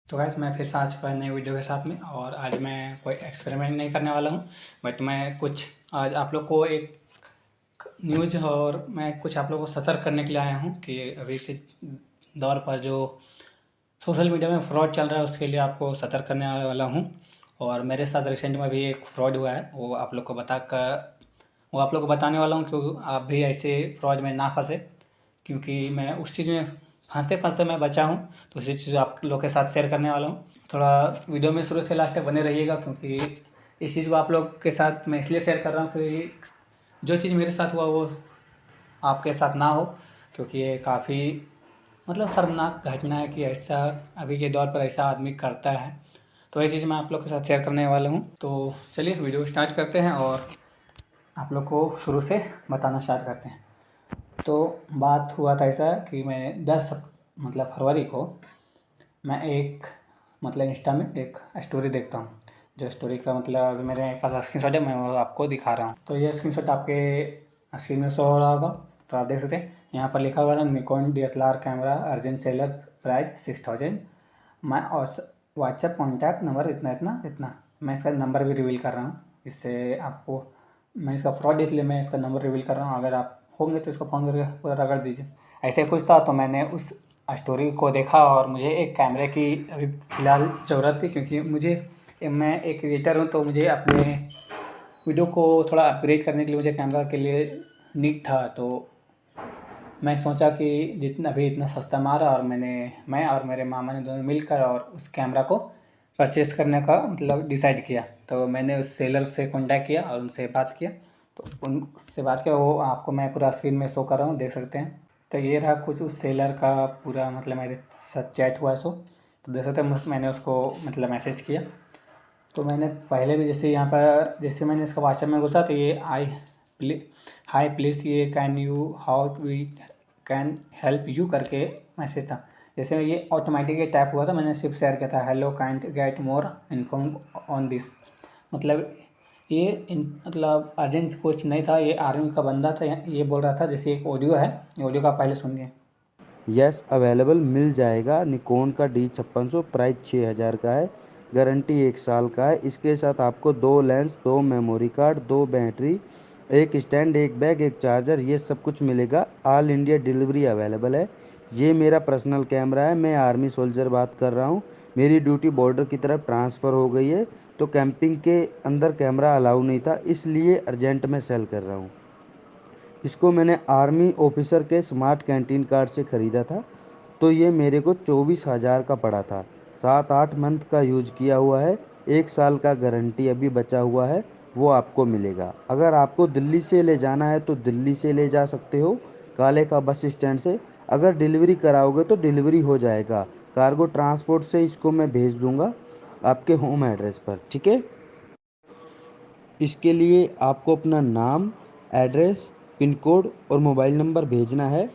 तो गाइस मैं फिर से आ चुका नए वीडियो के साथ में। और आज मैं कोई एक्सपेरिमेंट नहीं करने वाला हूँ, बट मैं कुछ आज आप लोग को एक न्यूज़ और मैं कुछ आप लोगों को सतर्क करने के लिए आया हूँ कि अभी के दौर पर जो सोशल मीडिया में फ्रॉड चल रहा है उसके लिए आपको सतर्क करने वाला हूँ। और मेरे साथ रिसेंट में भी एक फ्रॉड हुआ है, वो आप लोग को बताने वाला हूँ क्योंकि आप भी ऐसे फ्रॉड में ना फंसे, क्योंकि मैं उस चीज़ में फंसते फंसते मैं बचा हूँ। तो उसी चीज़ आप लोग के साथ शेयर करने वाला हूँ। थोड़ा वीडियो में शुरू से लास्ट तक बने रहिएगा, क्योंकि इस चीज़ को आप लोग के साथ मैं इसलिए शेयर कर रहा हूँ कि जो चीज़ मेरे साथ हुआ वो आपके साथ ना हो, क्योंकि ये काफ़ी शर्मनाक घटना है कि ऐसा अभी के दौर पर ऐसा आदमी करता है। तो ये चीज़ मैं आप लोग के साथ शेयर करने वाला हूँ। तो चलिए वीडियो स्टार्ट करते हैं और आप लोग को शुरू से बताना स्टार्ट करते हैं। तो बात हुआ था ऐसा कि मैं 10 फरवरी को मैं एक इंस्टा में एक स्टोरी देखता हूँ। जो स्टोरी का अभी मेरे पास स्क्रीनशॉट है, मैं वो आपको दिखा रहा हूँ। तो ये स्क्रीनशॉट आपके स्क्रीन में शो हो रहा होगा, तो आप देख सकते हैं यहाँ पर लिखा हुआ था Nikon DSLR camera urgent sellers price 6000। मैं और व्हाट्सएप कॉन्टैक्ट नंबर इतना इतना इतना। मैं इसका नंबर भी रिवील कर रहा हूँ, इससे आपको मैं इसका फ्रॉड इसलिए मैं इसका नंबर रिवील कर रहा हूँ। अगर आप होंगे तो इसको फ़ोन करके पूरा रगड़ दीजिए। ऐसे कुछ था, तो मैंने उस स्टोरी को देखा और मुझे एक कैमरे की अभी फ़िलहाल ज़रूरत थी, क्योंकि मैं एक क्रिएटर हूँ, तो मुझे अपने वीडियो को थोड़ा अपग्रेड करने के लिए मुझे कैमरा के लिए नीड था। तो मैं सोचा कि जितना भी इतना सस्ता मारा, और मैं और मेरे मामा ने दोनों मिलकर और उस कैमरा को परचेस करने का डिसाइड किया। तो मैंने उस सेलर से कांटेक्ट किया और उनसे बात किया। तो उनसे बात किया, वो आपको मैं पूरा स्क्रीन में शो कर रहा हूँ, देख सकते हैं। तो ये रहा कुछ उस सेलर का पूरा मेरे साथ चैट हुआ सो। तो देख सकते हैं मैंने उसको मैसेज किया। तो मैंने पहले भी जैसे मैंने इसका व्हाट्सएप में घुसा, तो ये हाई प्लीज़ ये can you how we can help you करके मैसेज था। जैसे ये ऑटोमेटिक टैप हुआ था, मैंने सिर्फ शेयर किया था hello kind get more inform on this. ये अर्जेंट कुछ नहीं था, ये आर्मी का बंदा था, ये बोल रहा था। जैसे एक ऑडियो है, ये ऑडियो का पहले सुनिए। यस अवेलेबल मिल जाएगा। निकॉन का D5600 प्राइस 6000 का है। गारंटी 1 साल का है। इसके साथ आपको 2 लेंस, 2 मेमोरी कार्ड, 2 बैटरी, एक स्टैंड, एक बैग, एक चार्जर, ये सब कुछ मिलेगा। ऑल इंडिया डिलीवरी अवेलेबल है। ये मेरा पर्सनल कैमरा है। मैं आर्मी सोल्जर बात कर रहा हूँ। मेरी ड्यूटी बॉर्डर की तरफ ट्रांसफ़र हो गई है, तो कैंपिंग के अंदर कैमरा अलाउ नहीं था, इसलिए अर्जेंट में सेल कर रहा हूँ। इसको मैंने आर्मी ऑफिसर के स्मार्ट कैंटीन कार्ड से ख़रीदा था, तो ये मेरे को 24,000 का पड़ा था। 7-8 मंथ का यूज किया हुआ है। 1 साल का गारंटी अभी बचा हुआ है, वो आपको मिलेगा। अगर आपको दिल्ली से ले जाना है तो दिल्ली से ले जा सकते हो, काले का बस स्टैंड से। अगर डिलीवरी कराओगे तो डिलीवरी हो जाएगा। कार्गो ट्रांसपोर्ट से इसको मैं भेज दूंगा आपके होम एड्रेस पर, ठीक है। इसके लिए आपको अपना नाम, एड्रेस, पिन कोड और मोबाइल नंबर भेजना है,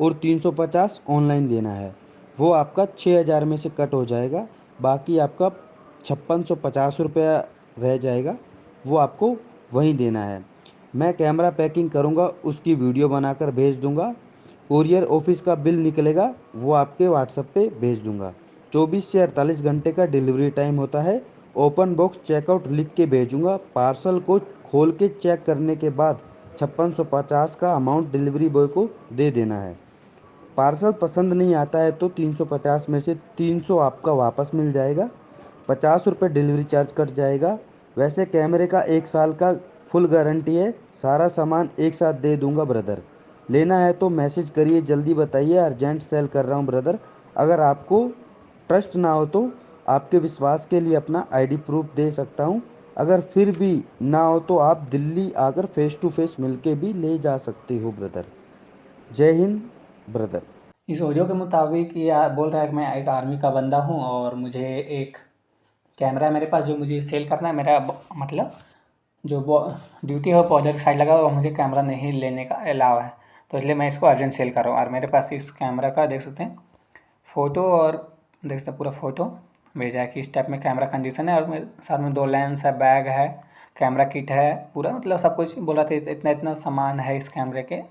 और 350 ऑनलाइन देना है। वो आपका 6000 में से कट हो जाएगा। बाकी आपका 5650 रुपया रह जाएगा, वो आपको वहीं देना है। मैं कैमरा पैकिंग करूँगा, उसकी वीडियो बनाकर भेज दूँगा। कुरियर ऑफिस का बिल निकलेगा, वो आपके व्हाट्सएप पे भेज दूँगा। 24 से 48 घंटे का डिलीवरी टाइम होता है। ओपन बॉक्स चेकआउट लिख के भेजूँगा। पार्सल को खोल के चेक करने के बाद 5650 का अमाउंट डिलीवरी बॉय को दे देना है। पार्सल पसंद नहीं आता है तो 350 में से 300 आपका वापस मिल जाएगा। 50 रुपये डिलीवरी चार्ज कट जाएगा। वैसे कैमरे का 1 साल का फुल गारंटी है। सारा सामान एक साथ दे दूंगा ब्रदर। लेना है तो मैसेज करिए, जल्दी बताइए। अर्जेंट सेल कर रहा हूँ ब्रदर। अगर आपको ट्रस्ट ना हो तो आपके विश्वास के लिए अपना आईडी प्रूफ दे सकता हूँ। अगर फिर भी ना हो तो आप दिल्ली आकर फेस टू फेस मिलके भी ले जा सकते हो ब्रदर। जय हिंद ब्रदर। इस ऑडियो के मुताबिक ये बोल रहा है कि मैं एक आर्मी का बंदा हूँ और मुझे एक कैमरा है मेरे पास जो मुझे सेल करना है। मेरा जो ड्यूटी है वो बॉर्डर की साइड लगा हुआ, मुझे कैमरा नहीं लेने का अलाव है, तो इसलिए मैं इसको अर्जेंट सेल कर रहा हूँ। और मेरे पास इस कैमरा का देख सकते हैं फ़ोटो, और देख सकते हैं पूरा फ़ोटो भेजा है कि इस टाइप में कैमरा कंडीशन है। और मेरे साथ में 2 लेंस है, बैग है, कैमरा किट है, पूरा सब कुछ बोला था। इतना इतना सामान है इस कैमरे के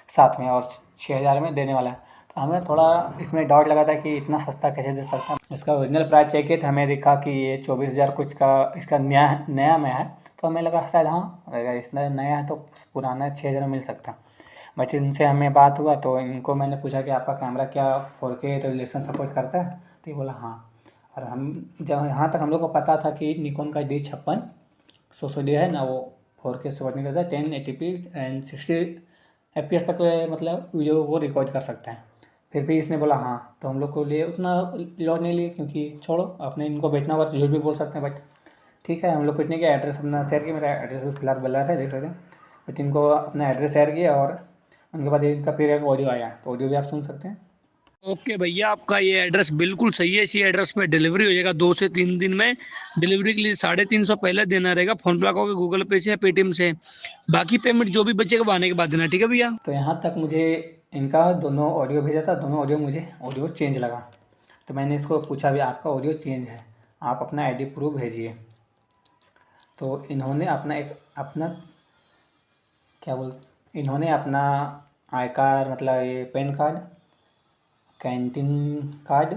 साथ में, और 6000 में देने वाला है। तो हमें थोड़ा इसमें डाउट लगा था कि इतना सस्ता कैसे दे सकता है। इसका ओरिजिनल प्राइस चेक किया तो हमें दिखा कि ये 24,000 कुछ का इसका नया नया में है। तो हमें लगा शायद हाँ अगर इसमें नया है तो पुराना 6,000 में मिल सकता। बट इनसे हमें बात हुआ तो इनको मैंने पूछा कि आपका कैमरा क्या 4K रेजोल्यूशन सपोर्ट करता है, तो ये बोला हाँ। और हम जब यहाँ तक हम लोग को पता था कि निकॉन का D56 है ना, वो 4K सपोर्ट नहीं करता, 1080p एंड 60 FPS तक मतलब वीडियो वो रिकॉर्ड कर सकते हैं। फिर भी इसने बोला हाँ, तो हम लोग को लिए उतना लॉस नहीं लिए क्योंकि छोड़ो अपने इनको बेचना होगा तो झूठ भी बोल सकते हैं। बट ठीक है, हम लोग कुछ नहीं किया, एड्रेस अपना शेयर किया, मेरा एड्रेस भी फिलहाल ब्लर है देख सकते हैं। बट इनको अपना एड्रेस शेयर किया और उनके बाद इनका फिर एक ऑडियो आया, तो ऑडियो भी आप सुन सकते हैं। ओके भैया, आपका ये एड्रेस बिल्कुल सही है। इसी एड्रेस पे डिलीवरी हो जाएगा 2 से 3 दिन में। डिलीवरी के लिए 350 पहले देना रहेगा, फोन पे लगाओगे, गूगल पे से या पेटीएम से। बाकी पेमेंट जो भी बचेगा वो आने के बाद देना, ठीक है भैया। तो यहाँ तक मुझे इनका दोनों ऑडियो भेजा था, दोनों ऑडियो मुझे ऑडियो चेंज लगा। तो मैंने इसको पूछा भी आपका ऑडियो चेंज है, आप अपना ID प्रूफ भेजिए। तो इन्होंने इन्होंने अपना आई कार्ड मतलब ये पैन कार्ड, कैंटीन कार्ड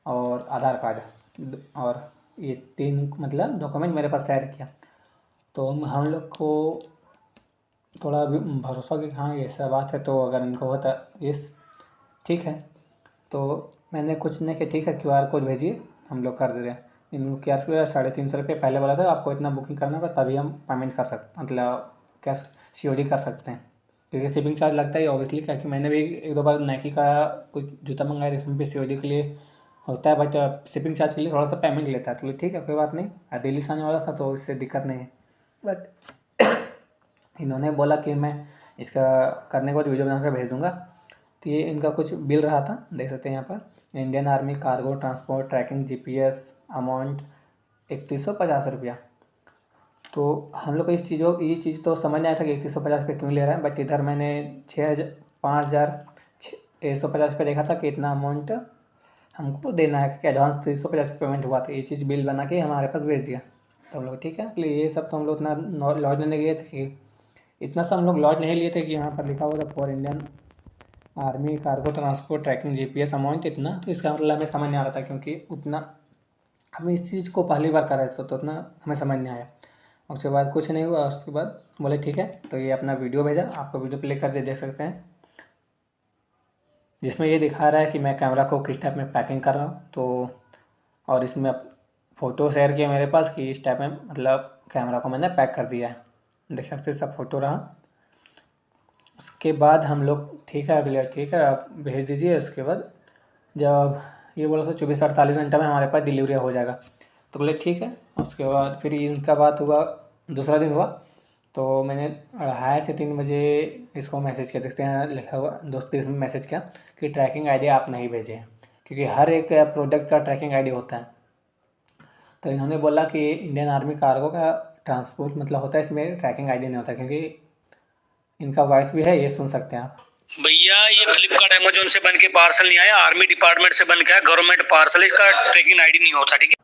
और आधार कार्ड और ये 3 मतलब डॉक्यूमेंट मेरे पास शेयर किया। तो हम लोग को थोड़ा भी भरोसा कि हाँ ये सब बात है, तो अगर इनको होता ये ठीक है। तो मैंने कुछ नहीं कि ठीक है QR कोड भेजिए, हम लोग कर दे रहे हैं। इनको QR कोड 350 रुपये पहले बोला था आपको इतना बुकिंग करना होगा तभी हम पेमेंट कर सकते, मतलब कैश COD कर सकते हैं, क्योंकि शिपिंग चार्ज लगता है ऑब्वियसली। क्या कि मैंने भी 1-2 बार नाइकी का कुछ जूता मंगाया इसमें भी COD के लिए होता है, बट शिपिंग चार्ज के लिए थोड़ा सा पेमेंट लेता है। तो ठीक है कोई बात नहीं, दिल्ली से आने वाला था तो इससे दिक्कत नहीं है। बट इन्होंने बोला कि मैं इसका करने के बाद वीडियो बना कर भेज दूँगा। तो ये इनका कुछ बिल रहा था, देख सकते हैं यहाँ पर, Indian army cargo transport tracking GPS amount 3150 रुपया। तो हम लोग को ये चीज़ तो समझ नहीं आया था कि 3150 रुपये क्यों ले रहा है। बट इधर मैंने 5,650 रुपये देखा था कि इतना अमाउंट हमको देना है, कि एडवांस 350 पेमेंट हुआ था। ये चीज़ बिल बना के हमारे पास भेज दिया। तो हम लोग ठीक है, ये सब तो हम लोग इतना लॉज लेने गए थे कि इतना सा हम लोग लॉज नहीं लिए थे कि यहाँ पर लिखा हुआ था for Indian army cargo transport tracking GPS amount इतना। तो इसका मतलब हमें समझ नहीं आ रहा था क्योंकि उतना हम इस चीज़ को पहली बार कर रहे थे, तो उतना हमें समझ नहीं आया। उसके बाद कुछ नहीं हुआ, उसके बाद बोले ठीक है। तो ये अपना वीडियो भेजा, आपको वीडियो प्ले कर दे देख सकते हैं, जिसमें ये दिखा रहा है कि मैं कैमरा को किस टाइप में पैकिंग कर रहा हूँ। तो और इसमें फ़ोटो शेयर किया मेरे पास कि इस टाइप में मतलब कैमरा को मैंने पैक कर दिया है, देख सकते सब फ़ोटो रहा। उसके बाद हम लोग ठीक है अगले ठीक है आप भेज दीजिए। उसके बाद जब ये बोला था 24 से 48 घंटा में हमारे पास डिलीवरी हो जाएगा, तो बोले ठीक है। उसके बाद फिर इनका बात हुआ, दूसरा दिन हुआ। तो मैंने 2:30 से 3 बजे इसको मैसेज किया, देखते हैं लिखा हुआ दोस्त इसमें मैसेज किया कि ट्रैकिंग ID आप नहीं भेजें, क्योंकि हर एक प्रोडक्ट का ट्रैकिंग ID होता है। तो इन्होंने बोला कि इंडियन आर्मी कार्गो का ट्रांसपोर्ट मतलब होता है, इसमें ट्रैकिंग ID नहीं होता, क्योंकि इनका वॉइस भी है, ये सुन सकते हैं आप। भैया ये फ्लिपकार्ट अमेजोन से बन के पार्सल नहीं आया, आर्मी डिपार्टमेंट से बन के आया, गवर्नमेंट पार्सल, इसका ट्रैकिंग ID नहीं होता, ठीक है।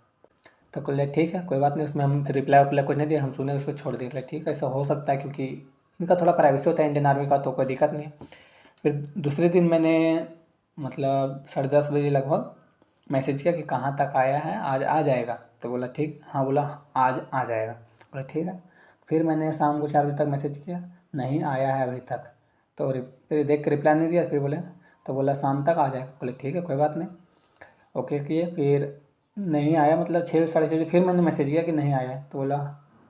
तो बोले ठीक है कोई बात नहीं, उसमें हम रिप्लाई कुछ नहीं दिया, हम सुने उसको छोड़ दिए। ठीक है ऐसा हो सकता है क्योंकि इनका थोड़ा प्राइवेसी होता है इंडियन आर्मी का, तो कोई दिक्कत नहीं है। फिर दूसरे दिन मैंने मतलब 10:30 बजे लगभग मैसेज किया कि कहाँ तक आया है, आज आ जाएगा। तो बोला ठीक, हाँ बोला आज आ जाएगा। बोला ठीक है। फिर मैंने शाम को 4 बजे तक मैसेज किया, नहीं आया है अभी तक। तो फिर देख के रिप्लाई नहीं दिया, फिर बोले तो बोला शाम तक आ जाएगा। बोले ठीक है कोई बात नहीं, ओके किए। फिर नहीं आया मतलब 6 साढ़े 6 बजे फिर मैंने मैसेज किया कि नहीं आया है। तो बोला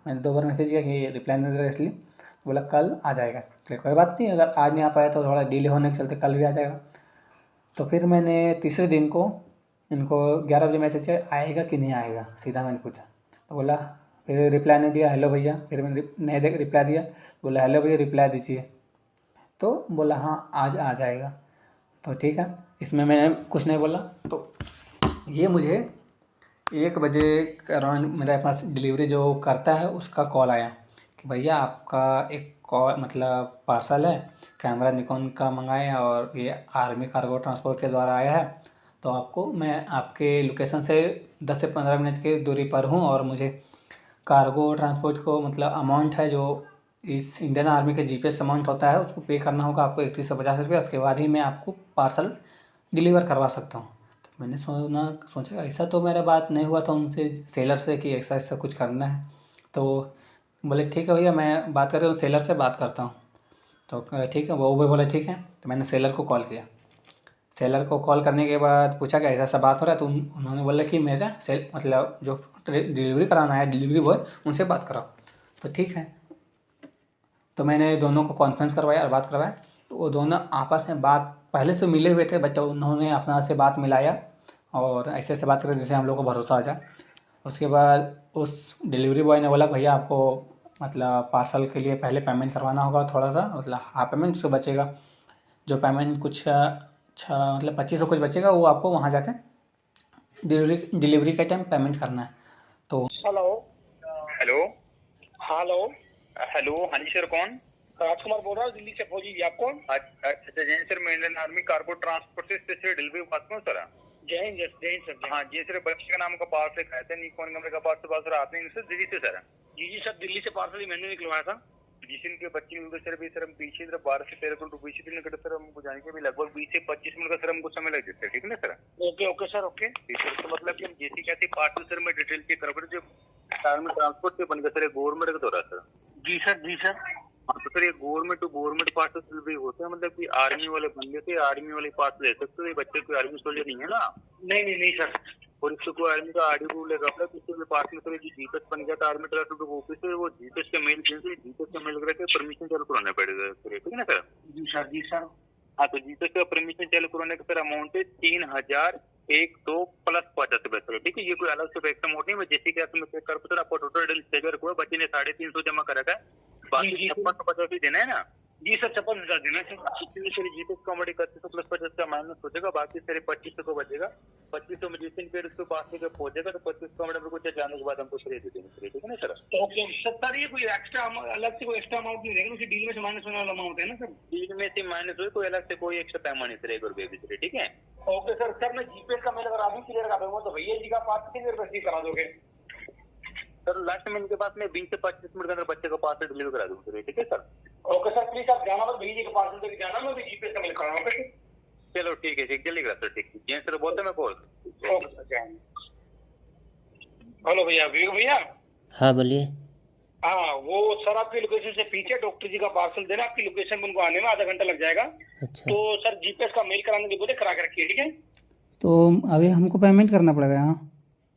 मैंने 2 बार मैसेज किया कि रिप्लाई नहीं दे रहा इसलिए। तो बोला कल आ जाएगा। तो कोई बात नहीं, अगर आज नहीं आ पाया तो थोड़ा डिले होने के चलते कल भी आ जाएगा। तो फिर मैंने तीसरे दिन को इनको 11 बजे मैसेज किया आएगा कि नहीं आएगा, सीधा मैंने पूछा। तो बोला फिर रिप्लाई नहीं दिया, हेलो भैया। फिर मैंने नहीं देख रिप्लाई दिया, बोला हेलो भैया रिप्लाई दीजिए। तो बोला हाँ आज आ जाएगा। तो ठीक है, इसमें मैंने कुछ नहीं बोला। तो ये मुझे 1 बजे अराउंड मेरे पास डिलीवरी जो करता है उसका कॉल आया कि भैया आपका एक कॉल मतलब पार्सल है, कैमरा निकॉन का मंगाए और ये आर्मी कार्गो ट्रांसपोर्ट के द्वारा आया है। तो आपको मैं आपके लोकेशन से 10 से 15 मिनट की दूरी पर हूँ और मुझे कार्गो ट्रांसपोर्ट को मतलब अमाउंट है जो इस इंडियन आर्मी का जीपीएस अमाउंट होता है, उसको पे करना होगा आपको 3150 रुपये। उसके बाद ही मैं आपको पार्सल डिलीवर करवा सकता हूँ। तो मैंने सोचा ऐसा तो मेरा बात नहीं हुआ था उनसे, सेलर से, कि ऐसा ऐसा कुछ करना है। तो बोले ठीक है भैया, मैं बात कर रहा हूँ, सेलर से बात करता हूँ। तो ठीक है, वो भी बोले ठीक है। तो मैंने सेलर को कॉल किया। सेलर को कॉल करने के बाद पूछा कि ऐसा ऐसा बात हो रहा है। तो उन्होंने बोला कि मेरा मतलब जो डिलीवरी कराना है, डिलीवरी बॉय, उनसे बात कराओ। तो ठीक है, तो मैंने दोनों को कॉन्फ्रेंस करवाया और बात करवाया। तो वो दोनों आपस में बात पहले से मिले हुए थे, बट उन्होंने अपना से बात मिलाया और ऐसे ऐसे बात करें जिससे हम लोग को भरोसा आ जाए। उसके बाद उस डिलीवरी बॉय ने बोला भैया आपको मतलब पार्सल के लिए पहले पेमेंट करवाना होगा थोड़ा सा, मतलब हाफ पेमेंट से बचेगा। जो पेमेंट कुछ मतलब 2500 कुछ बचेगा, वो आपको वहाँ जाकर डिलीवरी के टाइम पेमेंट करना है। तो हेलो हेलो हेलो हेलो, हाँ जी सर, कौन? राजकुमार बोल रहा हूँ दिल्ली से। फौजी जी, आप कौन? अच्छा जैन सर, मैं इंडियन आर्मी कार्गो ट्रांसपोर्ट से स्पेशल डिलीवरी बात करूँ सर? जय हिंद जय हिंद सर। हाँ जी सर, बच्चे का नाम का पार्सल खाया था, निकॉन कंपनी का पार्सल बात सर आपने सर दिल्ली से सर? जी सर, दिल्ली से पार्सल ही मैंने निकलवाया था। जिस दिन के बच्चे मिलते सर भी सर, हम पीछे इधर 12 से 13 किलोमीटर पीछे दिन निकटे सर, हमको जाने के भी लगभग 20 से 25 मिनट का सर हमको समय लग जाता है, ठीक है ना sir? Okay okay sir, okay. ठीक है, तो मतलब कि हम जैसे कहते पार्सल सर मैं डिटेल चेक करा जो आर्मी ट्रांसपोर्ट से बन गया सर, गवर्नमेंट का दौरा सर। जी सर जी सर। हाँ तो सर ये government to government parcel delivery होता है, मतलब कि आर्मी वाले बंदे से आर्मी वाले पार्सल ले सकते हो। ये बच्चे कोई आर्मी सोल्जर नहीं है ना? नहीं नहीं नहीं सर। और इससे कोई आर्मी का आरडी रूल लेगा अपना, किसी भी पार्ट में सर जीपीएस बन गया था आर्मी ट्रांसपोर्ट ऑफिस से, वो जीपीएस का मेल जीपीएस का मेल करके परमिशन चालू कराना पड़ेगा सर, ठीक है ना सर? जी सर जी सर। हाँ तो जीपीएस का परमिशन चालू कराने का सर अमाउंट है 3001 प्लस 50 रुपए सर, ठीक है? ये कोई अलग से एक्स्ट्रा अमाउंट नहीं है। जैसे कि आपने चेक कर सर, आपको टोटल स्टेजर हुआ, बच्चे ने 350 जमा करा था, बाकी 5650 देना है ना? जी सर, 56,000 देना sir. Sir GPS comedy 3100 plus 50 का माइनस हो जाएगा, बाकी सर 2500 को बचेगा। 2500 में जिस दिन फिर उसके पास से जब पहुंचेगा तो 25 कॉमेडी को जाने के बाद हमको सर दे देंगे सर, ठीक है ना सर? ओके सर, ये कोई एक्स्ट्रा अलग से कोई एक्स्ट्रा अमाउंट नहीं रहेगा, उसी डील में से माइनस होने वाला अमाउंट है ना सर? डील में से माइनस हुए, कोई अलग से कोई एक्स्ट्रा पैमा नहीं सर, 1 रुपये भी सर, ठीक है? Okay sir. सर मैं जीपीएस का मेल करा दूँ, क्लियर करा दूंगा, तो भैया जी का पास कितनी देर में करा दोगे? सर लास्ट में इनके पास में 20 से 25 मिनट के अंदर बच्चे को पार्सल डिलीवर करा दूँ सर, ठीक है सर? ओके सर, प्लीज आप जाना, बस भैया जी का पार्सल देके जाना, मैं भी जीपीएस का मेल कराऊंगा। ओके चलो ठीक है, ठीक जल्दी करा सर, ठीक है सर, बोलते मैं कॉल। ओके सर, जय हिंद। हेलो भैया, विवेक भैया। हाँ बोलिए। हाँ, वो सर आपकी लोकेशन से पीछे डॉक्टर जी का पार्सल देना, आपकी लोकेशन में उनको आने में आधा घंटा लग जाएगा। अच्छा तो सर जीपीएस का मेल कराने के बोले करा के रखिए, ठीक है? तो अभी हमको पेमेंट करना पड़ेगा यहाँ?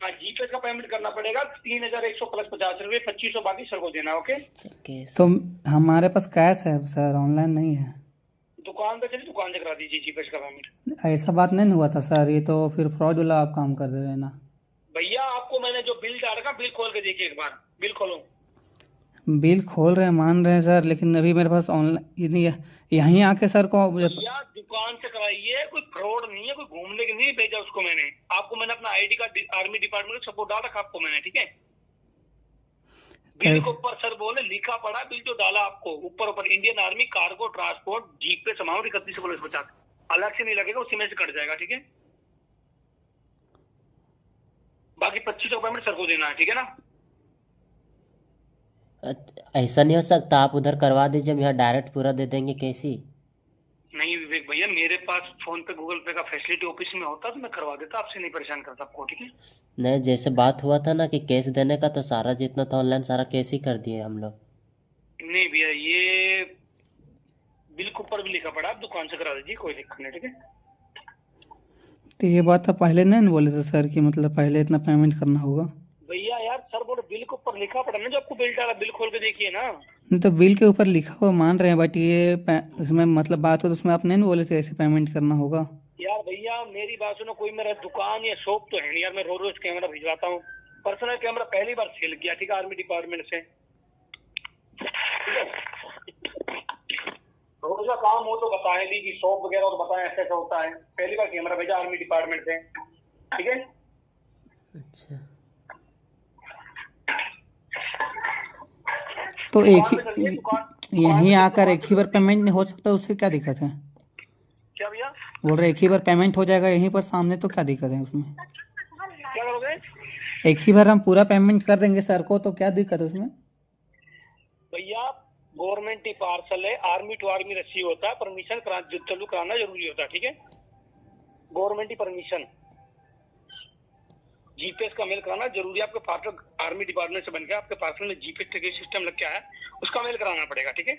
हाँ, जीपीएस का पेमेंट करना पड़ेगा 3100 प्लस 50 रुपये, 2500 बाकी सर को देना। ओके केस तो हमारे पास कैश है सर, ऑनलाइन नहीं है। दुकान पे चलिए, दुकान से करा दीजिए जीपीएस का पेमेंट। ऐसा बात नहीं हुआ था सर, ये तो फिर फ्रॉड वाला आप काम कर दे रहे हैं ना। भैया आपको मैंने जो बिल डाला, बिल खोल के देखिए एक बार, बिल खोलो। बिल खोल रहे हैं, मान रहे हैं सर, लेकिन अभी मेरे पास ऑनलाइन यहीं आके सर को भैया दुकान से कराइए, कोई फ्रॉड नहीं है, कोई घूमने के नहीं भेजा उसको मैंने। आपको मैंने अपना आईडी कार्ड आर्मी डिपार्टमेंट का सपोर्ट डाल रखा आपको मैंने, ठीक है? बिल के ऊपर सर बोले लिखा पड़ा, बिल जो डाला आपको ऊपर Indian army cargo transport GPS amount 31 plus 50, अलग से नहीं लगेगा, उसी में से कट जाएगा, ठीक है? बाकी 2500 पेमेंट सर को देना है, ठीक है ना? ऐसा नहीं हो सकता, आप उधर करवा दीजिए, हम यहाँ डायरेक्ट पूरा दे देंगे कैसी? नहीं विवेक भैया, मेरे पास फोन पे गूगल पे का फैसिलिटी ऑफिस में होता तो मैं करवा देता, आपसे नहीं परेशान करता आपको, ठीक है? नहीं, जैसे बात हुआ था ना कि कैश देने का, तो सारा जितना था ऑनलाइन सारा कैश ही कर दिए हम लोग। नहीं भैया, ये बिल के ऊपर भी लिखा पड़ा, आप दुकान से करा दीजिए, कोई दिक्कत नहीं, ठीक है? तो ये बात तो पहले नहीं बोले थे सर कि मतलब पहले इतना पेमेंट करना होगा। भैया यार, सर बोले बिल के ऊपर लिखा पड़ा ना, जो आपको बिल डाला, बिल खोल के देखिए ना। नहीं तो बिल के ऊपर लिखा हुआ मान रहे हैं, बट ये उसमें मतलब बात हो तो उसमें आप नहीं बोले थे ऐसे पेमेंट करना होगा। यार भैया मेरी बात सुनो, कोई मेरा दुकान या शॉप तो है नहीं यार, मैं रोज रोज कैमरा भिजवाता हूँ, पर्सनल कैमरा पहली बार सेल किया, ठीक है, आर्मी डिपार्टमेंट से। रोज का काम हो तो बताए भी कि शॉप वगैरह तो बताए ऐसा ऐसा होता है, पहली बार कैमरा भेजा आर्मी डिपार्टमेंट से, ठीक है? अच्छा तो एक ही यहीं आकर एक ही बार पेमेंट नहीं हो सकता, उससे क्या दिक्कत है? क्या भैया बोल रहे एक ही बार पेमेंट हो जाएगा यहीं पर सामने, तो क्या दिक्कत है उसमें? क्या करोगे? एक ही बार हम पूरा पेमेंट कर देंगे सर को, तो क्या दिक्कत है उसमें? भैया गवर्नमेंट ही पार्सल है, आर्मी टू आर्मी रिसीव होता है, परमिशन चालू कराना जरूरी होता है, ठीक है। गवर्नमेंट ही परमिशन, जीपीएस का मेल कराना जरूरी है। आपके पार्सल आर्मी डिपार्टमेंट से बन गया, आपके पार्सल में जीपीएस का सिस्टम लग गया है, उसका मेल कराना पड़ेगा, ठीक है।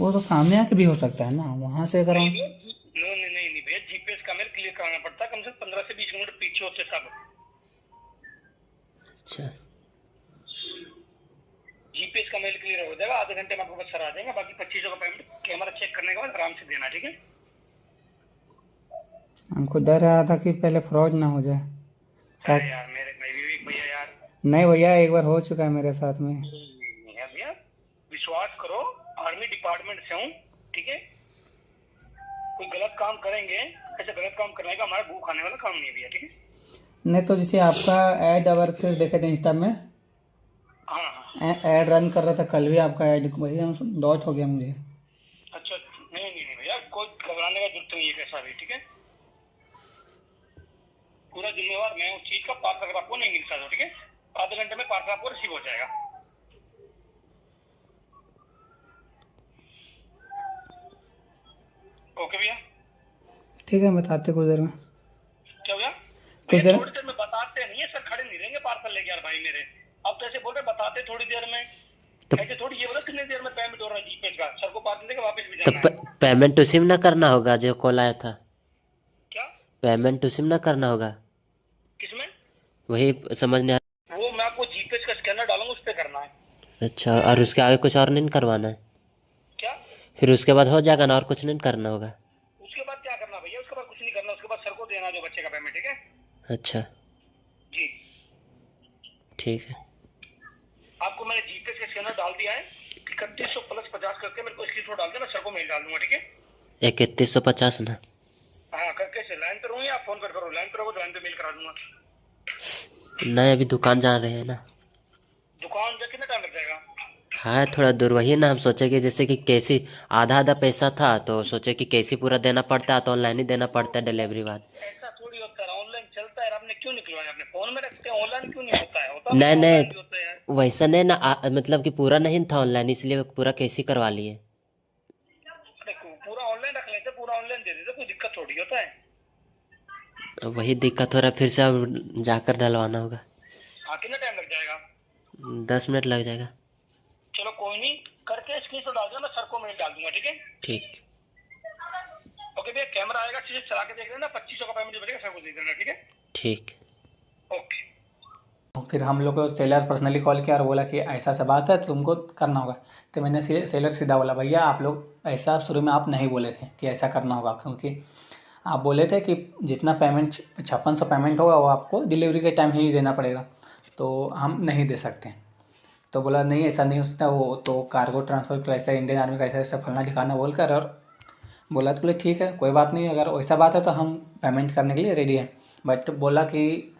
वो तो सामने आके भी हो सकता है ना, वहां से कराऊं। नहीं भैया, जीपीएस का मेल क्लियर कराना पड़ता है, कम से कम 15 से 20 मिनट पीछे होते सब। अच्छा जीपीएस का मेल क्लियर हो जाएगा, आधे घंटे में आपको बस सर आ जाएगा। बाकी 2500 का पेमेंट कैमरा चेक करने के बाद आराम से देना, ठीक है। हमको डर रहा था कि पहले फ्रॉड ना हो जाए। अरे यार मेरे विवेक भैया यार, नहीं भैया, एक बार हो चुका है मेरे साथ में। भैया विश्वास करो, आर्मी डिपार्टमेंट से हूँ, ठीक है। कोई गलत काम करेंगे, ऐसे गलत काम करने का हमारा भूख खाने वाला काम नहीं है भैया, ठीक है। नहीं तो जैसे आपका ऐड अगर फिर देखे थे इंस्टा में, हाँ ऐड रन कर रहा था कल भी आपका ऐड, भैया डॉट हो गया मुझे। अच्छा, नहीं भैया, कोई घबराने का जरूरत नहीं है कैसा भी, ठीक है। पूरा जिम्मेवार मैं उस चीज का, पार्सल अगर आपको नहीं मिलता तो, ठीक है, आधे घंटे में पार्सल आपको रिसीव हो जाएगा। ओके भैया, ठीक है, बताते कुछ देर में। क्या भैया? कुछ देर थोड़ी देर में बताते नहीं है सर, खड़े नहीं रहेंगे पार्सल लेके यार भाई मेरे। अब तो ऐसे बोल रहे बताते थोड़ी देर में, तो ऐसे थोड़ी ये बोला कितनी देर में पेमेंट हो रहा है जीपे का, सर को पार्सल देके वापस भी तो जाना है। पेमेंट उसी में ना करना होगा जो कॉल आया था? क्या पेमेंट उसी में ना करना होगा? किसमें? वही समझ नहीं वो मैं आपको जीपे का स्कैनर डालूंगा, उस पर करना है। अच्छा, और उसके आगे कुछ और नहीं करवाना है? क्या फिर उसके बाद हो जाएगा ना, और कुछ नहीं करना होगा? उसके बाद क्या करना भैया? उसके बाद कुछ नहीं करना, उसके बाद सर को देना जो बच्चे का पेमेंट, ठीक है। अच्छा जी, ठीक है। आपको मैंने जीपे का स्कैनर डाल दिया है, 3100 प्लस 50 करके मेरे को स्क्रीनशॉट डाल देना, सर को मेल डाल दूंगा, ठीक है। 3150 ना? हाँ करके से लाइन पर हूँ या फोन पर करो, लाइन पर हो तो लाइन पे मेल करा दूंगा। नहीं, अभी दुकान जा रहे हैं ना। दुकान जा कितना टाइम लग जाएगा? हाँ थोड़ा दूर, वही ना हम सोचे कि जैसे कि कैसी आधा आधा पैसा था तो सोचे कि कैसी पूरा देना पड़ता है तो ऑनलाइन ही देना पड़ता है डिलीवरी बाद। ऐसा थोड़ी होता है, ऑनलाइन चलता है। आपने क्यों निकलवाया? अपने फोन में रखते हैं, ऑनलाइन क्यों नहीं होता है? होता है, नहीं ऑनलाइन नहीं, भी होता है यार। वैसा नहीं ना, मतलब कि पूरा नहीं था ऑनलाइन, इसलिए पूरा कैसी करवा लिए। अरे पूरा ऑनलाइन रख लेते, पूरा ऑनलाइन दे देते, कोई दिक्कत थोड़ी होता है। वही दिक्कत हो रहा है, फिर से अब जाकर डलवाना होगा। हाँ कितना टाइम लग जाएगा? 10 मिनट लग जाएगा। चलो कोई नहीं, करके स्क्रीनशॉट डाल दो, मैं सर को मेल डाल दूंगा, ठीक है। ठीक। ओके भैया, कैमरा आएगा, चीजें चला के देख लेना, 2500 का पेमेंट जो बचेगा सर को दे देना, ठीक है। ठीक। ओके। फिर हम लोग को सेलर पर्सनली कॉल किया और बोला कि ऐसा सा बात है, तुमको करना होगा। तो मैंने सेलर सीधा बोला, भैया आप लोग ऐसा शुरू में आप नहीं बोले थे कि ऐसा करना होगा, क्योंकि आप बोले थे कि जितना पेमेंट 5600 पेमेंट होगा वो आपको डिलीवरी के टाइम ही देना पड़ेगा, तो हम नहीं दे सकते। तो बोला नहीं ऐसा नहीं हो सकता, वो तो कार्गो ट्रांसफर कैसा इंडियन आर्मी का ऐसा ऐसा फलना ठिकाना बोल कर, और बोला तो बोले ठीक है कोई बात नहीं, अगर वैसा बात है तो हम पेमेंट करने के लिए रेडी हैं। बट बोला कि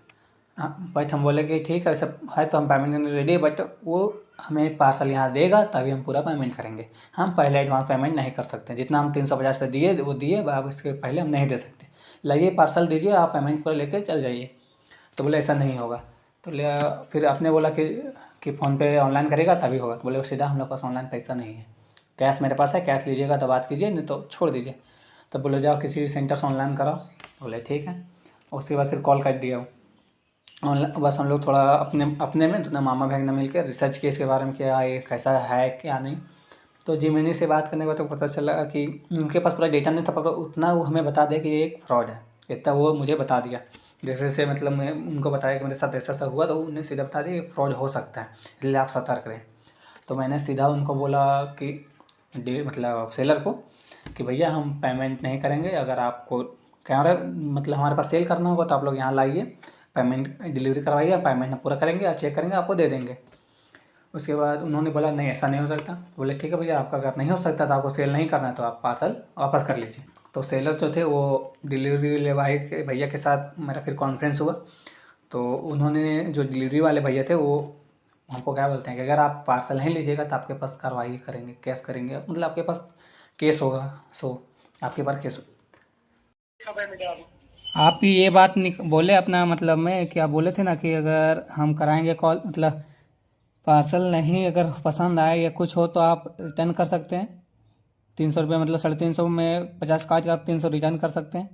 बट हम बोले कि ठीक है ऐसा है तो हम पेमेंट करने रेडी है, बट वो हमें पार्सल यहाँ देगा तभी हम पूरा पेमेंट करेंगे, हम पहले एडवांस पेमेंट नहीं कर सकते। जितना हम 350 पे दिए वो दिए, अब इसके पहले हम नहीं दे सकते। लगे पार्सल दीजिए, आप पेमेंट पर लेके चल जाइए। तो बोले ऐसा नहीं होगा। तो फिर आपने बोला कि फ़ोन पे ऑनलाइन करेगा तभी होगा। तो बोले सीधा हम लोग पास ऑनलाइन पैसा नहीं है, कैश मेरे पास है, कैश लीजिएगा तो बात कीजिए, नहीं तो छोड़ दीजिए। तो बोले जाओ किसी सेंटर से ऑनलाइन कराओ। बोले ठीक है। उसके बाद फिर कॉल कर दिया ऑनलाइन। बस हम लोग थोड़ा अपने में तो मामा बहन ने मिल कर रिसर्च किया इसके बारे में, क्या ये कैसा है क्या नहीं। तो जिमिनी से बात करने के बाद तो पता चला कि उनके पास पूरा डेटा नहीं था, पर उतना वो हमें बता दे कि ये एक फ्रॉड है, इतना वो मुझे बता दिया। जैसे से मतलब मैं उनको बताया कि मेरे साथ ऐसा ऐसा हुआ, तो उन्हें सीधा बता दिया कि फ्रॉड हो सकता है, इसलिए आप सतर्क रहें। तो मैंने सीधा उनको बोला कि मतलब सेलर को कि भैया हम पेमेंट नहीं करेंगे, अगर आपको कैमरा मतलब हमारे पास सेल करना होगा तो आप लोग यहाँ लाइए, पेमेंट डिलीवरी करवाइए, पेमेंट हम पूरा करेंगे, चेक करेंगे, आपको दे देंगे। उसके बाद उन्होंने बोला नहीं ऐसा नहीं हो सकता। बोले ठीक है भैया, आपका अगर नहीं हो सकता तो आपको सेल नहीं करना है तो आप पार्सल वापस कर लीजिए। तो सेलर जो थे वो डिलीवरी वाले भाई के भैया के साथ मेरा फिर कॉन्फ्रेंस हुआ। तो उन्होंने जो डिलीवरी वाले भैया थे वो हमको क्या बोलते हैं कि अगर आप पार्सल नहीं लीजिएगा तो आपके पास कार्रवाई करेंगे, केस करेंगे, मतलब आपके पास केस होगा। आपके पास केस आप ये बात बोले अपना मतलब में, क्या बोले थे ना कि अगर हम कराएंगे कॉल मतलब पार्सल नहीं अगर पसंद आए या कुछ हो तो आप रिटर्न कर सकते हैं। 300 रुपये मतलब 350 में 50 काट के आप 300 रिटर्न कर सकते हैं।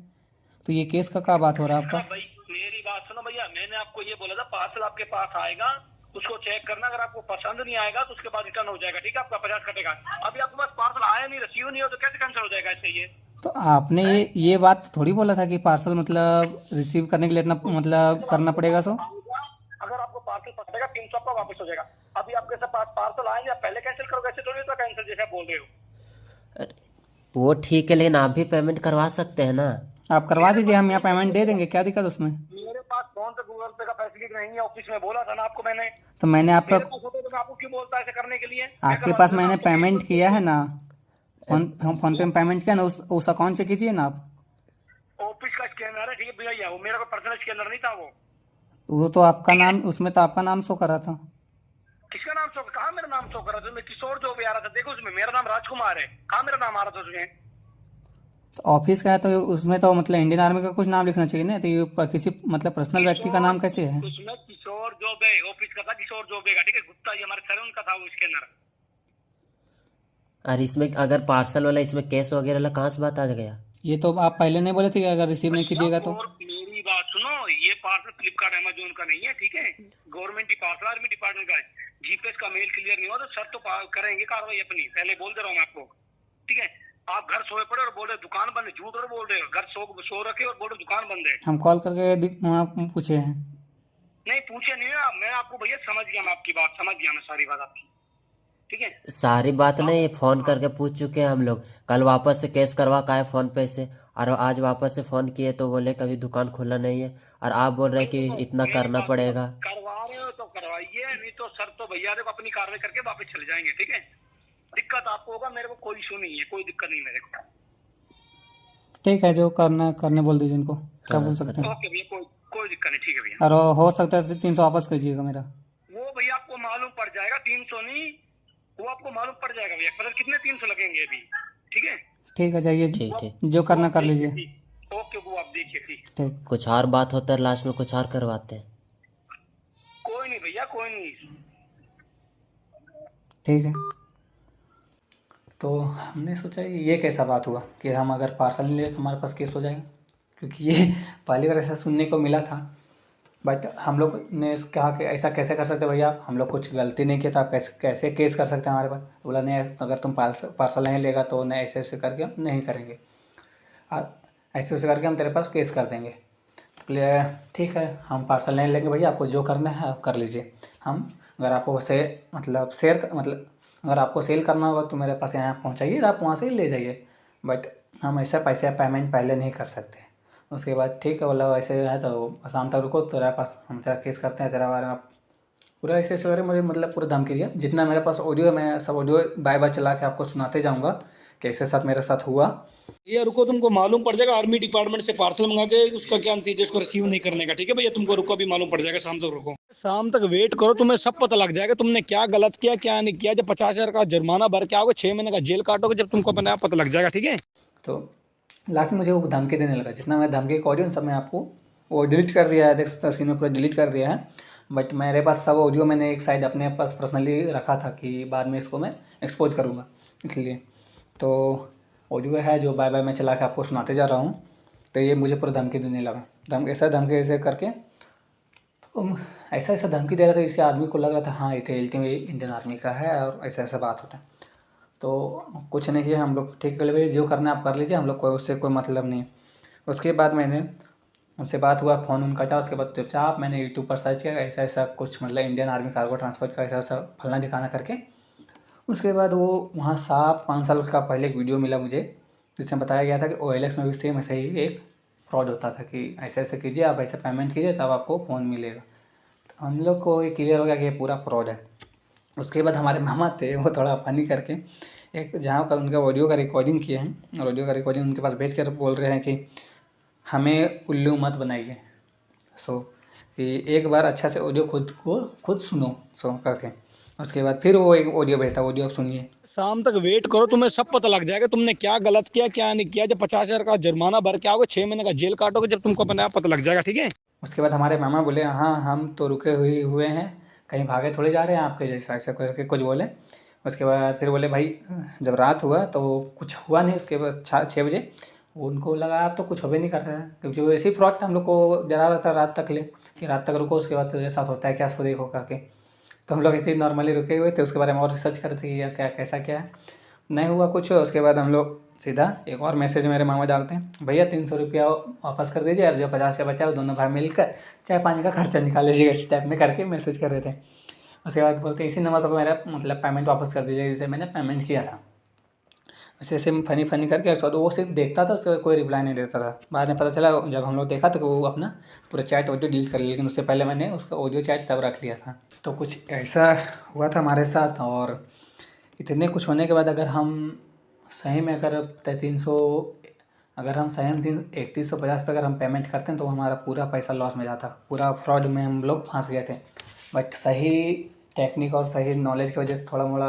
तो ये केस का क्या बात हो रहा है हाँ आपका? भाई मेरी बात सुनो भैया, मैंने आपको ये बोला था पार्सल आपके पास आएगा, उसको चेक करना, अगर आपको पसंद नहीं आएगा तो उसके बाद रिटर्न हो जाएगा, ठीक है, आपका 50 कटेगा। अभी आपके पास पार्सल आया नहीं, रिसीव नहीं हो तो कैसे कैंसिल हो जाएगा इससे ये? तो आपने ये बात थोड़ी बोला था कि पार्सल मतलब रिसीव करने के लिए इतना मतलब करना पड़ेगा सो? अगर आपको पार्सल पसंद आएगा 300 आपका वापस हो जाएगा। अभी आपके पास पार्सल आएंगे, आप पहले कैंसिल करोगे, ऐसे थोड़ी होता कैंसिल जैसे आप बोल रहे हो। वो ठीक है, लेकिन आप भी पेमेंट करवा सकते हैं ना। आप करवा दीजिए, हम यहाँ पेमेंट दे देंगे, क्या दिक्कत उसमें? मेरे पास फोन पे गूगल पे का फैसिलिटी नहीं है, ऑफिस में बोला था ना आपको मैंने। तो मैंने आपका मेरे पास होता तो मैं आपको क्यों बोलता ऐसे करने के लिए? आपके पास मैंने पेमेंट किया है ना, फोन पे में पेमेंट किया ना, उस अकाउंट से कीजिए ना आप। ऑफिस का स्कैनर है, ठीक है भैया, वो मेरा कोई पर्सनल स्कैनर नहीं था वो तो आपका नाम, उसमें तो आपका नाम शो कर रहा था। किसका नाम शो, कहाँ मेरा नाम शो कर रहा था? मैं किशोर जो भी आ रहा था, देखो उसमें मेरा नाम राजकुमार है, कहाँ मेरा नाम आ रहा था उसमें? तो ऑफिस का है तो उसमें तो मतलब इंडियन आर्मी का कुछ नाम लिखना चाहिए ना। तो ये किसी मतलब पर्सनल व्यक्ति का नाम कैसे है? उसमें किशोर जोबे ऑफिस का था, किशोर जोबे का, ठीक है, गुप्ता ये हमारे सर उनका था वो स्कैनर। और इसमें अगर पार्सल वाला इसमें कैश वगैरह वाला कहाँ से बात आ गया? ये तो आप पहले नहीं बोले थे कि अगर रिसीव नहीं कीजिएगा तो? और मेरी बात सुनो, ये पार्सल फ्लिपकार्ट अमेजोन का नहीं है, ठीक है, गवर्नमेंट ही पार्सल आर्मी डिपार्टमेंट का है। जीपीएस का मेल क्लियर नहीं हुआ तो सर तो करेंगे कार्रवाई अपनी, पहले बोल दे रहा हूँ मैं आपको, ठीक है। आप घर सोए पड़े और बोल रहे दुकान बंद है, झूठ और बोल रहे हो, घर सो रखे और बोल रहे दुकान बंद है। हम कॉल करके वहाँ पूछे हैं। नहीं पूछे नहीं ना, मैं आपको भैया समझ गया, मैं आपकी बात समझ गया, मैं सारी बात आपकी, ठीक है। सारी बात नहीं, फोन करके पूछ चुके हैं हम लोग। कल वापस से कैश करवा का है फोन पे से, और आज वापस से फोन किए तो बोले कभी दुकान खुला नहीं है, और आप बोल रहे हैं कि इतना करना पड़ेगा। करवा रहे हो तो करवाइए, नहीं तो सर तो भैया देखो अपनी कार्रवाई करके वापस चले जाएंगे, ठीक है। दिक्कत आपको होगा, मेरे को कोई इशू नहीं है, कोई दिक्कत नहीं मेरे को। ठीक है, जो करना करने बोल दीजिए उनको, क्या बोल सकते हैं। ओके भैया, कोई दिक्कत नहीं, ठीक है भैया। और हो सकता है 300 वापस कीजिएगा मेरा। वो भैया आपको मालूम पड़ जाएगा, 300 नहीं, वो आपको मालूम पड़ जाएगा भैया, पता कितने 300 लगेंगे अभी, ठीक है। ठीक है, जाइए, ठीक है, जो करना कर लीजिए। ओके वो आप देखिए, ठीक। ठीक, कुछ और बात होता है लास्ट में कुछ और करवाते हैं। कोई नहीं भैया, कोई नहीं। ठीक है। तो हमने सोचा ये कैसा बात हुआ कि हम अगर पार्सल नहीं ले तो हमारे पास केस हो जाएगा, क्योंकि ये पहली बार ऐसा सुनने को मिला था। बट हम लोग ने कहा कि ऐसा कैसे कर सकते भैया, हम लोग कुछ गलती नहीं किया था, आप कैसे केस कर सकते हैं हमारे पास? बोला नहीं, अगर तुम पार्सल नहीं लेगा तो नहीं, ऐसे ऐसे करके हम नहीं करेंगे, ऐसे ऐसे करके हम तेरे पास केस कर देंगे। ठीक है, हम पार्सल नहीं लेंगे भैया, आपको जो करना है आप कर लीजिए। हम अगर आपको अगर आपको सेल करना होगा तो मेरे पास यहाँ पहुँचाइए, आप वहाँ से ले जाइए, बट हम ऐसा पैसे पेमेंट पहले नहीं कर सकते। उसके बाद ठीक है, बोला ऐसे है तो शाम तक रुको, तेरा पास हम तेरा केस करते हैं, तेरा बारे में पूरा ऐसे ऐसे करके मुझे मतलब पूरा धमकी दिया। जितना मेरे पास ऑडियो है मैं सब ऑडियो बाय बाय चला के आपको सुनाते जाऊँगा कैसे साथ मेरे साथ हुआ। ये रुको, तुमको मालूम पड़ जाएगा, आर्मी डिपार्टमेंट से पार्सल मंगा के उसका क्या नतीजा उसको रिसीव नहीं करने का, ठीक है भैया। तुमको रुको, अभी मालूम पड़ जाएगा, शाम तक रुको, शाम तक वेट करो, तुम्हें सब पता लग जाएगा तुमने क्या गलत किया क्या नहीं किया। जब 50,000 का जुर्माना भर के आओगे, 6 महीने का जेल काटोगे, जब तुमको अपने आप पता लग जाएगा, ठीक है। तो लास्ट में मुझे वो धमकी देने लगा, जितना मैं धमकी का ऑडियो सब मैं आपको वो डिलीट कर दिया है, देख सकते हैं स्क्रीन में पूरा डिलीट कर दिया है। बट मेरे पास सब ऑडियो मैंने एक साइड अपने पास पर्सनली रखा था कि बाद में इसको मैं एक्सपोज करूँगा, इसलिए तो ऑडियो है जो बाय बाय मैं चला के आपको सुनाते जा रहा हूँ। तो ये मुझे पूरा धमकी देने लगा, धमकी ऐसे करके तो ऐसा ऐसा धमकी दे रहा था, इससे आदमी को लग रहा था हाँ ये इंडियन आर्मी का है और ऐसा ऐसा बात होता है। तो कुछ नहीं किया हम लोग, ठीक है भाई जो करना है आप कर लीजिए, हम लोग कोई उससे कोई मतलब नहीं। उसके बाद मैंने उनसे बात हुआ, फ़ोन उनका था। उसके बाद चुपचाप मैंने यूट्यूब पर सर्च किया ऐसा ऐसा कुछ मतलब इंडियन आर्मी कार्गो ट्रांसपोर्ट का ऐसा ऐसा फलना दिखाना करके। उसके बाद वो वहाँ 5 साल का पहले एक वीडियो मिला मुझे, जिसमें बताया गया था कि OLX में भी सेम ऐसा ही एक फ्रॉड होता था कि ऐसे ऐसे कीजिए, आप ऐसे पेमेंट कीजिए तब आपको फ़ोन मिलेगा। तो हम लोग को ये क्लियर हो गया कि ये पूरा फ्रॉड है। उसके बाद हमारे मामा थे, वो थोड़ा फनी करके एक जहाँ का उनका ऑडियो का रिकॉर्डिंग किए हैं और ऑडियो का रिकॉर्डिंग उनके पास भेज कर बोल रहे हैं कि हमें उल्लू मत बनाइए। सो कि एक बार अच्छा से ऑडियो खुद सुनो सो करके, उसके बाद फिर वो एक ऑडियो भेजता, ऑडियो सुनिए। शाम तक वेट करो, तुम्हें सब पता लग जाएगा तुमने क्या गलत किया क्या नहीं किया। जब 50,000 का जुर्माना भर के आओगे, 6 महीने का जेल काटोगे, जब तुमको अपने आप पता लग जाएगा, ठीक है। उसके बाद हमारे मामा बोले हाँ हम तो रुके हुए हैं, कहीं भागे थोड़े जा रहे हैं आपके जैसा, ऐसा करके कुछ बोले। उसके बाद फिर बोले भाई जब रात हुआ तो कुछ हुआ नहीं। उसके बाद 6 बजे उनको लगा अब तो कुछ हो भी नहीं कर रहा है, क्योंकि वो ऐसे ही फ्रॉड था, हम लोग को डरा रहा था रात तक ले कि रात तक रुको, उसके बाद तेरे साथ होता है क्या सो देखो करके। तो हम लोग ऐसे ही नॉर्मली रुके हुए थे, उसके बारे में और रिसर्च कर रहे थे कि यह क्या कैसा क्या है। नहीं हुआ कुछ। उसके बाद हम लोग सीधा एक और मैसेज मेरे मामा डालते हैं, भैया 300 रुपया वापस कर दीजिए और जो 50 का बचा है वो दोनों भाई मिलकर चाय पानी का खर्चा निकाल लीजिएगा, इस टाइप में करके मैसेज कर रहे थे। उसके बाद बोलते इसी नंबर पर मेरा मतलब पेमेंट वापस कर दीजिए जिसे मैंने पेमेंट किया था। ऐसे ऐसे फनी फनी करके उसके बाद वो सिर्फ देखता था, उसके बाद कोई रिप्लाई नहीं देता था। बाद में पता चला जब हम लोग देखा तो वो अपना पूरा चैट ऑडियो डिलीट कर लिया, लेकिन उससे पहले मैंने उसका ऑडियो चैट सब रख लिया था। तो कुछ ऐसा हुआ था हमारे साथ। और इतने कुछ होने के बाद अगर हम सही में अगर 300 अगर हम सही में 3150 पे अगर हम पेमेंट करते हैं तो हमारा पूरा पैसा लॉस में जाता, पूरा फ्रॉड में हम लोग फंस गए थे। बट सही टेक्निक और सही नॉलेज की वजह से थोड़ा मोड़ा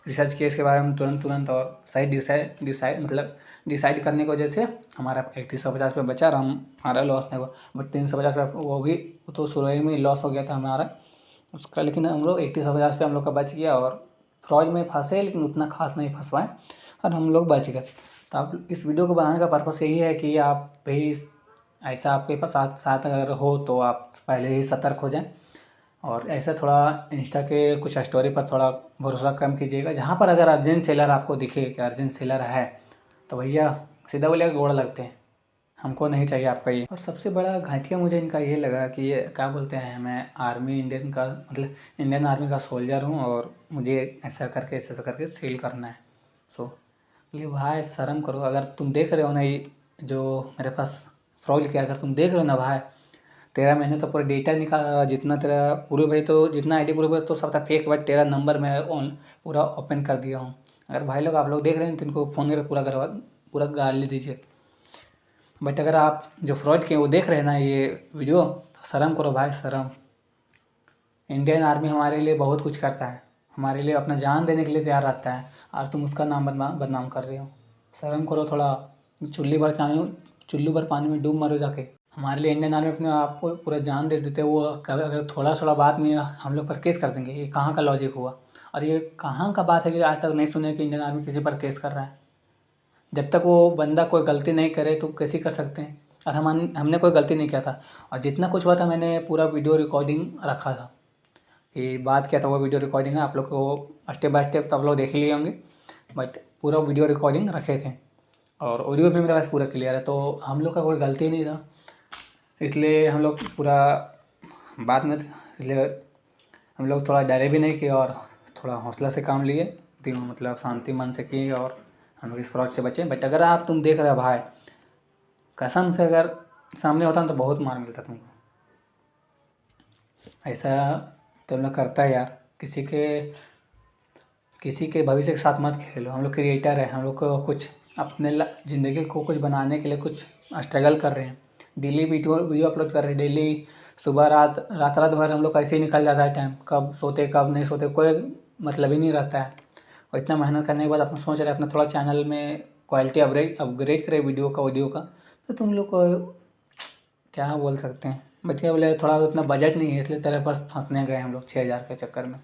रिसर्च किया इसके बारे में तुरंत और सही डिसाइड करने की वजह से हमारा 3150 पे बचा और हमारा लॉस नहीं हुआ। बट 350 पे वो भी तो शुरू में लॉस हो गया था हमारा उसका, लेकिन हम लोग 3150 पे हम लोग का बच गया और फ्रॉड में फंसे, लेकिन उतना खास नहीं फंस पाए और हम लोग बच गए। तो आप इस वीडियो को बनाने का पर्पस यही है कि आप भी ऐसा आपके पास साथ अगर हो तो आप पहले ही सतर्क हो जाएं और ऐसा थोड़ा इंस्टा के कुछ स्टोरी पर थोड़ा भरोसा कम कीजिएगा। जहाँ पर अगर अर्जेंट सेलर आपको दिखे कि अर्जेंट सेलर है तो भैया सीधा बोलिएगा गोड़ लगते हैं, हमको नहीं चाहिए आपका ये। और सबसे बड़ा घाटिया मुझे इनका ये लगा कि ये क्या बोलते हैं, मैं आर्मी इंडियन का मतलब इंडियन आर्मी का सोल्जर हूँ और मुझे ऐसा करके सेल करना है। बोले भाई शर्म करो, अगर तुम देख रहे हो ना ये जो मेरे पास फ्रॉड किया, अगर तुम देख रहे हो ना भाई, तेरा मैंने तो पूरा डेटा निकाला, जितना तेरा पूरे भाई तो जितना आईडी प्रूफ है तो सब था फेक, बट तेरा नंबर मैं पूरा ओपन कर दिया हूँ। अगर भाई लोग आप लोग देख रहे हैं तो इनको फ़ोन करके पूरा गाल ले दीजिए। बट अगर आप जो फ्रॉड किए वो देख रहे हैं ना ये वीडियो, तो शर्म करो भाई शर्म। इंडियन आर्मी हमारे लिए बहुत कुछ करता है, हमारे लिए अपना जान देने के लिए तैयार रहता है और तुम उसका नाम बदनाम कर रहे हो। शर्म करो थोड़ा, चुल्लू भर पानी में डूब मरो जाके। हमारे लिए इंडियन आर्मी अपने आप को पूरा जान दे देते, वो अगर थोड़ा बात में हम लोग पर केस कर देंगे, ये कहाँ का लॉजिक हुआ। और ये कहाँ का बात है कि आज तक नहीं सुने कि इंडियन आर्मी किसी पर केस कर रहा है। जब तक वो बंदा कोई गलती नहीं करे तो कैसे कर सकते हैं। और हमने कोई गलती नहीं किया था और जितना कुछ हुआ था मैंने पूरा वीडियो रिकॉर्डिंग रखा था कि बात किया था, वो वीडियो रिकॉर्डिंग है, आप लोग को स्टेप बाय स्टेप तो आप लोग देख ही लिए होंगे। बट पूरा वीडियो रिकॉर्डिंग रखे थे और ऑडियो भी मेरे पास पूरा क्लियर है, तो हम लोग का कोई गलती नहीं था, इसलिए हम लोग पूरा बात में थे, इसलिए हम लोग थोड़ा डरे भी नहीं किए और थोड़ा हौसला से काम लिए, मतलब शांति मन से किए और हम लोग इस फ्रॉड से बचे। बट अगर तुम देख रहे हो भाई, कसम से अगर सामने होता ना तो बहुत मार मिलता तुमको। ऐसा तो लोग करता है यार, किसी के भविष्य के साथ मत खेलो। हम लोग क्रिएटर है, हम लोग को कुछ अपने ज़िंदगी को कुछ बनाने के लिए कुछ स्ट्रगल कर रहे हैं, डेली वीडियो अपलोड कर रहे हैं, डेली सुबह रात भर हम लोग का ऐसे ही निकल जाता है टाइम, कब सोते कब नहीं सोते कोई मतलब ही नहीं रहता है। और इतना मेहनत करने के बाद अपन सोच रहे हैं अपना थोड़ा चैनल में क्वालिटी अपग्रेड करें वीडियो का, तो तुम लोग को क्या बोल सकते हैं। बट क्या बोले थोड़ा उतना बजट नहीं है, इसलिए तेरे पास फंसने गए हम लोग 6000 के चक्कर में।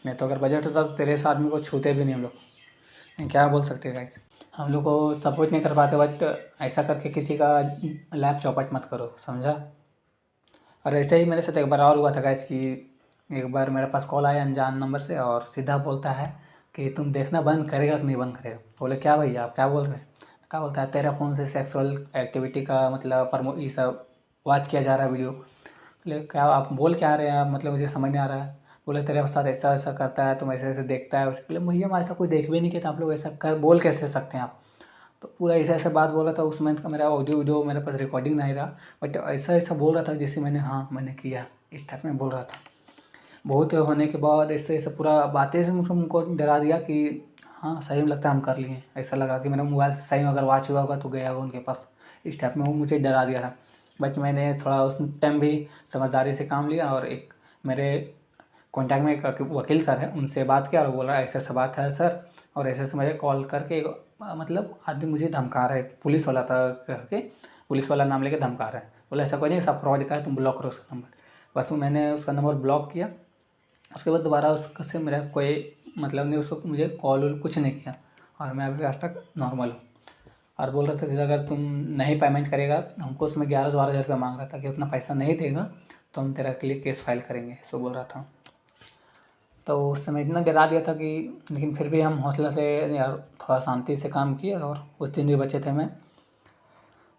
नहीं तो अगर बजट होता तो तेरे इस आदमी को छूते भी नहीं हम लोग। क्या बोल सकते हैं गाइस, हम लोग को सपोर्ट नहीं कर पाते, बट ऐसा करके किसी का लैब चौपट मत करो, समझा। और ऐसे ही मेरे साथ एक बार और हुआ था गाइस कि एक बार मेरे पास कॉल आया अनजान नंबर से और सीधा बोलता है कि तुम देखना बंद करेगा कि नहीं बंद करेगा। बोले क्या भैया आप क्या बोल रहे हैं। क्या बोलता है तेरा फ़ोन से सेक्सुअल एक्टिविटी का मतलब ये सब वॉच किया जा रहा है वीडियो। बोले क्या आप बोल क्या रहे हैं, मतलब मुझे समझ नहीं आ रहा है। बोले तेरे साथ ऐसा करता है, तुम ऐसे देखता है उसके लिए। भैया हमारे साथ कुछ देख भी नहीं किया था, आप लोग ऐसा कर बोल कैसे सकते हैं आप। तो पूरा ऐसा बात बोल रहा था, उसमें मेरा ऑडियो वीडियो मेरे पास रिकॉर्डिंग नहीं रहा, बट ऐसा बोल रहा था जैसे मैंने किया, इस टाइप में बोल रहा था। बहुत होने के बाद ऐसे पूरा बातें से उनको डरा दिया कि हाँ सही में लगता है हम कर लिए। ऐसा लगा कि मेरा मोबाइल से सही में अगर वॉच हुआ होगा तो गया होगा उनके पास, इस टाइप में वो मुझे डरा दिया था। बट मैंने थोड़ा उस टाइम भी समझदारी से काम लिया और एक मेरे कॉन्टैक्ट में एक वकील सर है, उनसे बात किया और बोला ऐसा बात है सर, और ऐसे मुझे कॉल करके मतलब आदमी मुझे धमका रहा है, पुलिस वाला था करके, पुलिस वाला नाम लेके धमका रहा है। बोला ऐसा कोई नहीं, सब फ्रॉड का है, तुम ब्लॉक करो उसका नंबर। बस मैंने उसका नंबर ब्लॉक किया। उसके बाद दोबारा उससे मेरा कोई मतलब नहीं, उसको मुझे कॉल कुछ नहीं किया और मैं अभी आज तक नॉर्मल हूँ। और बोल रहा था कि अगर तुम नहीं पेमेंट करेगा, हमको उसमें 11-12 हज़ार रुपये मांग रहा था कि उतना पैसा नहीं देगा तो हम तेरा के लिए केस फाइल करेंगे, सो बोल रहा था। तो उस समय इतना डरा दिया था कि, लेकिन फिर भी हम हौसला से यार थोड़ा शांति से काम किए और उस दिन भी बचे थे मैं,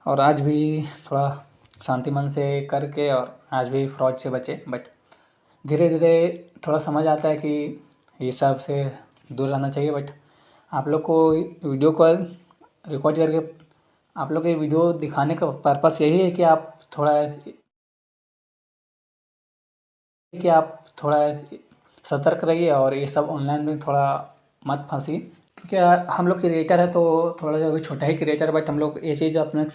और आज भी थोड़ा शांति मन से करके और आज भी फ्रॉड से बचे। बट धीरे धीरे थोड़ा समझ आता है कि ये सब से दूर रहना चाहिए। बट आप लोग को वीडियो कॉल रिकॉर्ड करके आप लोग के वीडियो दिखाने का पर्पस यही है कि आप थोड़ा सतर्क रहिए और ये सब ऑनलाइन में थोड़ा मत फंसिए, क्योंकि हम लोग क्रिएटर है तो थोड़ा जो छोटा ही क्रिएटर, बट हम लोग ये चीज़ अपने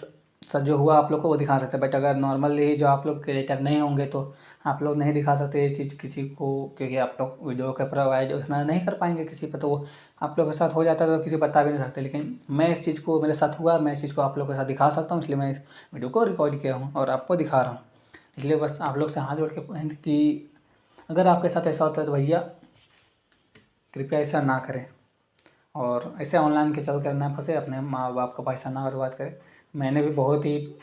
साथ जो हुआ आप लोग को वो दिखा सकते हैं। बट अगर नॉर्मली जो आप लोग क्रिएटर नहीं होंगे तो आप लोग नहीं दिखा सकते ये चीज़ किसी को, क्योंकि आप लोग वीडियो का प्रोवाइड उतना नहीं कर पाएंगे किसी पर, तो वो आप लोग के साथ हो जाता है तो किसी बता भी नहीं सकते। लेकिन मैं इस चीज़ को मेरे साथ हुआ, मैं इस चीज़ को आप लोग के साथ दिखा सकता हूँ, इसलिए मैं इस वीडियो को रिकॉर्ड किया हूँ और आपको दिखा रहा हूँ। इसलिए बस आप लोग से हाथ जोड़ के कि अगर आपके साथ ऐसा होता है तो भैया कृपया ऐसा ना करें और ऐसे ऑनलाइन के चल कर ना फंसे, अपने माँ बाप का पैसा ना बर्बाद करें। मैंने भी बहुत ही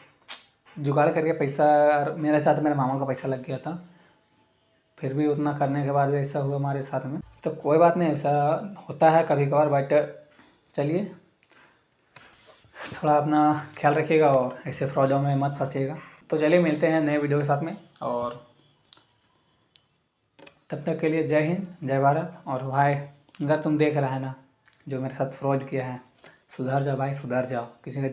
जुगाड़ करके पैसा, मेरे साथ मेरे मामा का पैसा लग गया था, फिर भी उतना करने के बाद भी ऐसा हुआ हमारे साथ में। तो कोई बात नहीं, ऐसा होता है कभी कभार। बट चलिए थोड़ा अपना ख्याल रखिएगा और ऐसे फ्रॉडों में मत फंसिएगा। तो चलिए मिलते हैं नए वीडियो के साथ में, और तब तक के लिए जय हिंद, जय भारत। और भाई अगर तुम देख रहा है ना जो मेरे साथ फ्रॉड किया है, सुधर जाओ भाई, सुधर जाओ। किसी का